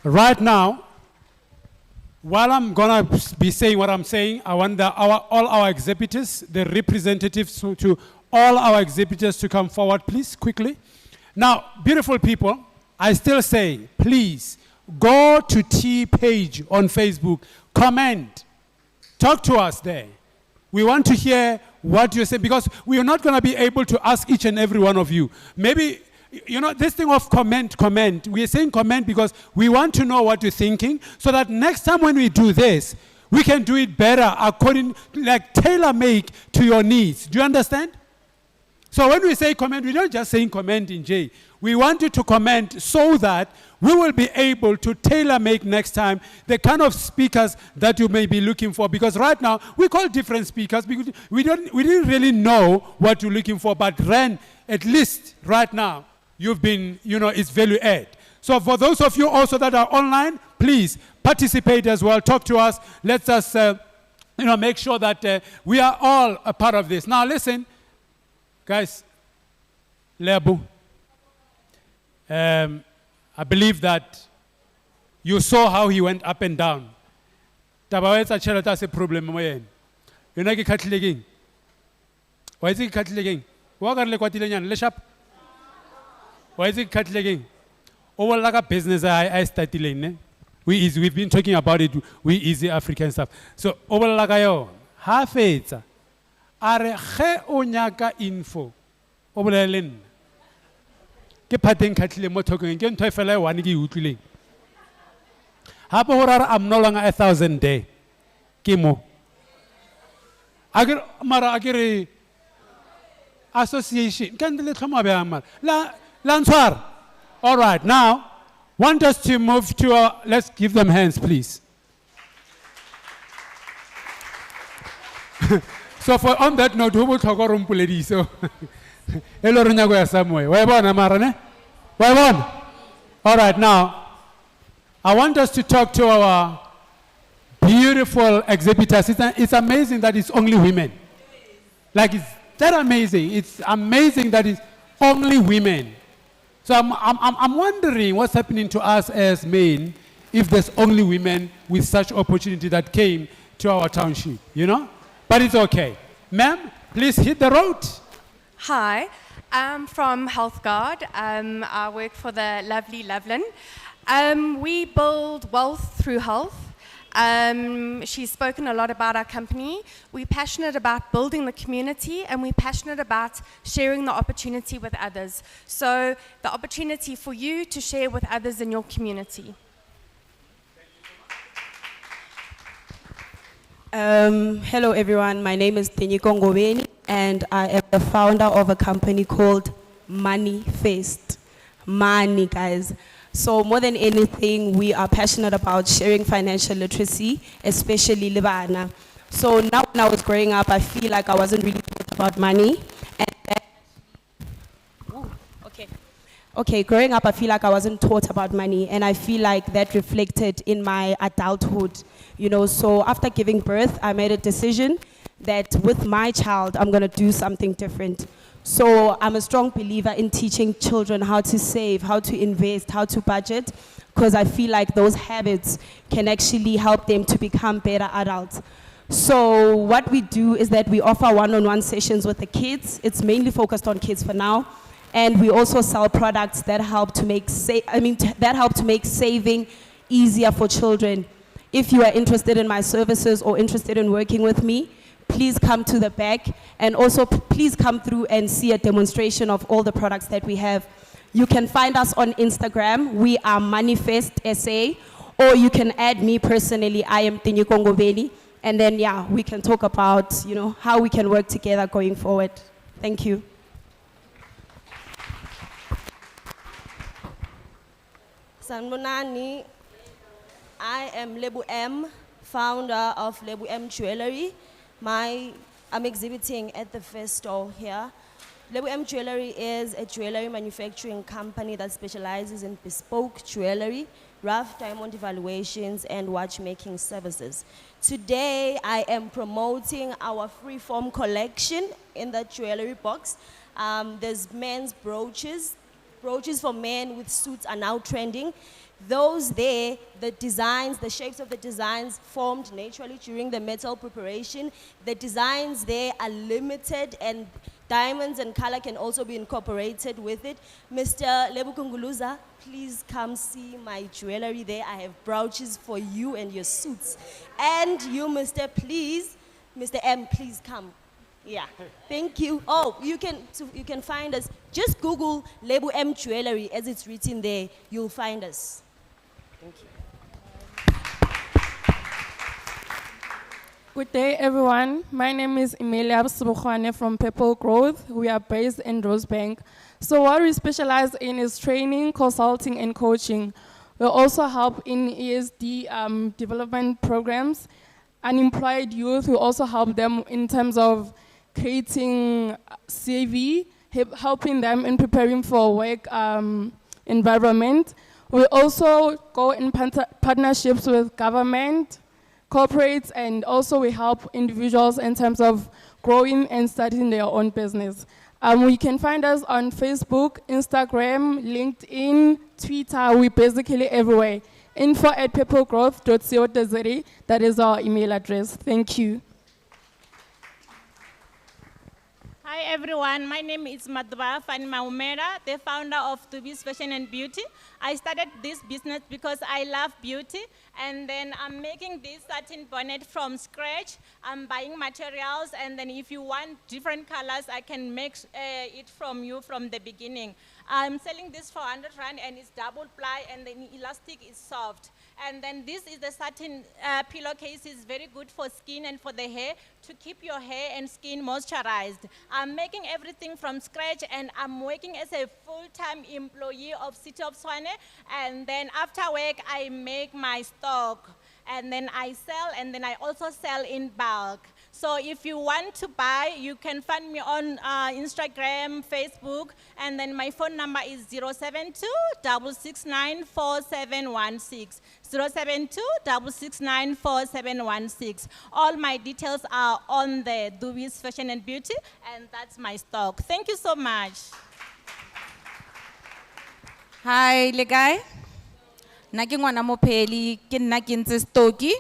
Right now, while I'm gonna be saying what I'm saying, I want all our exhibitors, the representatives to all our exhibitors to come forward, please, quickly. Now, beautiful people, I still say, please, go to T page on Facebook, comment, talk to us there. We want to hear what you say, because we are not gonna be able to ask each and every one of you. Maybe, you know, this thing of comment, we are saying comment because we want to know what you're thinking, so that next time when we do this, we can do it better according, like tailor-make to your needs. Do you understand? So when we say comment, we're not just saying comment in J. We want you to comment so that we will be able to tailor-make next time the kind of speakers that you may be looking for. Because right now, we call different speakers because we didn't really know what you're looking for, but Ren, at least right now, you've been, you know, it's value add. So for those of you also that are online, please participate as well. Talk to us. Let's us, you know, make sure that we are all a part of this. Now listen, guys, Lebu, I believe that you saw how he went up and down. Tabawetsa chelata se problem mo yena. Yona ke khatlegeng. Wa itse ke khatlegeng. Wa ka le kwatile nyana le sharp. Wa itse ke khatlegeng. O bolla ka business I startileng ne. We've been talking about it, we easy African stuff. So o bolla ka yo ha fetsa. Are ge o nyaka info. O bolele nna. Ke pateng khatlile mo thokeng ke ntho e fela e one ke utlwileng. Hape ho rara I'm no longer 1,000 day. Ke mo. Mara akere association kan le tlhoma be amara. La ntshwara. All right, now want us to move to let's give them hands please. So for on that note, who will talk about rumpuledi so hello runyago ya somewhere. Why bona mara ne? Why bona? All right, now I want us to talk to our beautiful exhibitors. It's amazing that it's only women. Like it's that amazing. It's amazing that it's only women. So I'm wondering what's happening to us as men if there's only women with such opportunity that came to our township, you know? But it's okay. Ma'am, please hit the road. Hi, I'm from Health Guard. I work for the lovely Loveland. We build wealth through health. She's spoken a lot about our company. We're passionate about building the community, and we're passionate about sharing the opportunity with others. So the opportunity for you to share with others in your community. Hello everyone, my name is Tenyiko Ngobeni and I am the founder of a company called Money Faced. Money, guys. So more than anything, we are passionate about sharing financial literacy, especially Libana. So now when I was growing up, I feel like I wasn't really taught about money. Okay, growing up, I feel like I wasn't taught about money, and I feel like that reflected in my adulthood, you know. So after giving birth, I made a decision that with my child, I'm gonna do something different. So I'm a strong believer in teaching children how to save, how to invest, how to budget, because I feel like those habits can actually help them to become better adults. So what we do is that we offer one-on-one sessions with the kids. It's mainly focused on kids for now. And we also sell products that help to make saving easier for children. If you are interested in my services or interested in working with me, please come to the back, and also please come through and see a demonstration of all the products that we have. You can find us on Instagram. We are Manifest SA, or you can add me personally. I am Tenyiko Ngobeni, and then yeah, we can talk about, you know, how we can work together going forward. Thank you. Sanbonani, I am Lebu M, founder of Lebu M Jewelry. I'm exhibiting at the first store here. Lebu M Jewelry is a jewelry manufacturing company that specializes in bespoke jewelry, rough diamond evaluations, and watchmaking services. Today, I am promoting our freeform collection in the jewelry box. There's men's brooches, brooches for men with suits are now trending. Those there, the designs, the shapes of the designs formed naturally during the metal preparation. The designs there are limited, and diamonds and color can also be incorporated with it. Mr. Lebukunguluza, please come see my jewelry there. I have brooches for you and your suits. And you, Mr. M, please come. Yeah, thank you. Oh, you can find us. Just Google Lebu M Jewelry as it's written there. You'll find us. Thank you. Good day, everyone. My name is Emilia Subukhwane from Purple Growth. We are based in Rosebank. So what we specialize in is training, consulting, and coaching. We also help in ESD development programs. Unemployed youth, we also help them in terms of creating CV, helping them in preparing for work environment. We also go in partnerships with government, corporates, and also we help individuals in terms of growing and starting their own business. We can find us on Facebook, Instagram, LinkedIn, Twitter. We're basically everywhere. info@purplegrowth.co.za. That is our email address. Thank you. Hi everyone, my name is Madhva Maumera, the founder of Tubis Fashion and Beauty. I started this business because I love beauty, and then I'm making this satin bonnet from scratch. I'm buying materials, and then if you want different colors, I can make it from you from the beginning. I'm selling this for 100 rand, and it's double ply, and the elastic is soft. And then this is the satin pillowcase. It's very good for skin and for the hair, to keep your hair and skin moisturized. I'm making everything from scratch, and I'm working as a full-time employee of City of Tshwane. And then after work, I make my stock, and then I sell, and then I also sell in bulk. So if you want to buy, you can find me on Instagram, Facebook, and then my phone number is 072-669-4716. 072-669-4716. All my details are on the Dubis Fashion and Beauty, and that's my stock. Thank you so much. Hi, Legai. Naki ngwana mopeli ke nna ke ntse Stoki.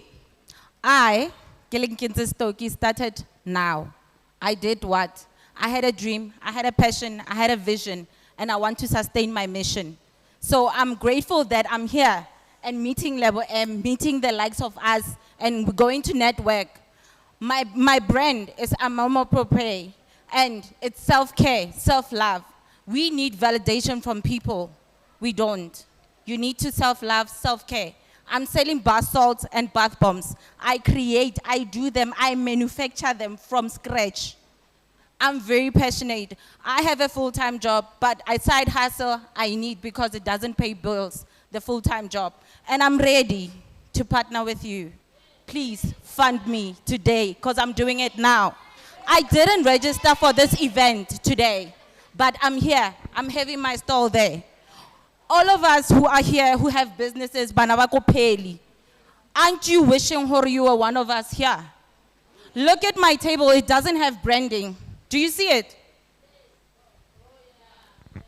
I Stoki started now. I did what? I had a dream, I had a passion, I had a vision, and I want to sustain my mission. So I'm grateful that I'm here and meeting Level M, meeting the likes of us, and going to network. My brand is Amomo Propre, and it's self-care, self-love. We need validation from people. We don't. You need to self-love, self-care. I'm selling bath salts and bath bombs. I create, I do them, I manufacture them from scratch. I'm very passionate. I have a full-time job, but a side hustle I need because it doesn't pay bills, the full-time job. And I'm ready to partner with you. Please fund me today, because I'm doing it now. I didn't register for this event today, but I'm here. I'm having my stall there. All of us who are here, who have businesses, banabako peli, aren't you wishing you were one of us here? Look at my table, it doesn't have branding. Do you see it?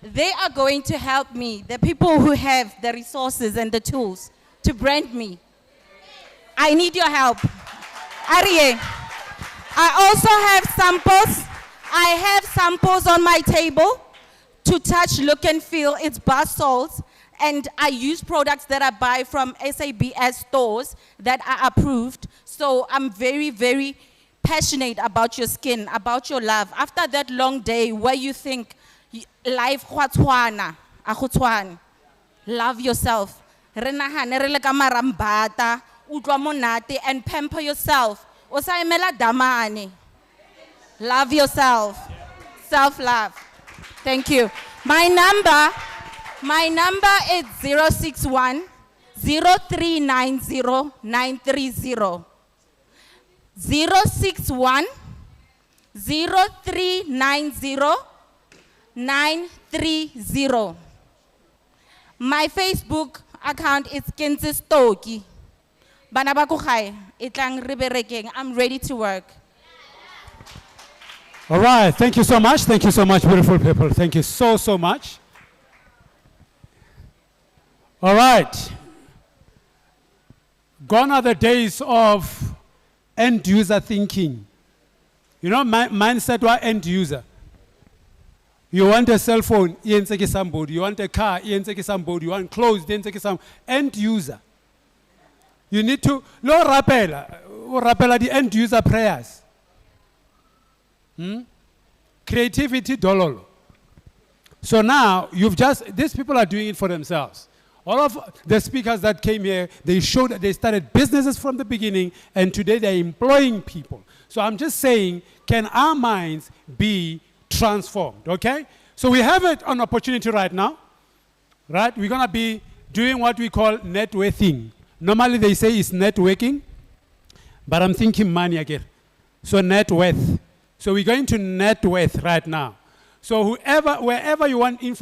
They are going to help me, the people who have the resources and the tools to brand me. I need your help. Arie, I also have samples. I have samples on my table to touch, look and feel. It's bath salts, and I use products that I buy from SABS stores that are approved. So I'm very, very passionate about your skin, about your love. After that long day where you think life khwatswana, akhutswana, love yourself. Renahane re le ka marambata, utlwa monate, and pamper yourself. O sa emela damane. Love yourself. Self-love. Thank you. My number is 061 0390 930. 061 0390 930. My Facebook account is Kenzi Stoki. Bana ba ko gae, itlang re berekeng. I'm ready to work. All right, thank you so much. Thank you so much, beautiful people. Thank you so, so much. All right. Gone are the days of end user thinking. You know, mindset was end user. You want a cell phone, yenzeke somebody. You want a car, yenzeke somebody. You want clothes, yenzeke some end user. You need to lo rapela the end user prayers. Creativity dololo. So now these people are doing it for themselves. All of the speakers that came here, they showed that they started businesses from the beginning, and today they're employing people. So I'm just saying, can our minds be transformed, okay? So we have an opportunity right now, right? We're gonna be doing what we call networking. Normally they say it's networking, but I'm thinking money again. So net worth. So we're going to net worth right now. So wherever you want info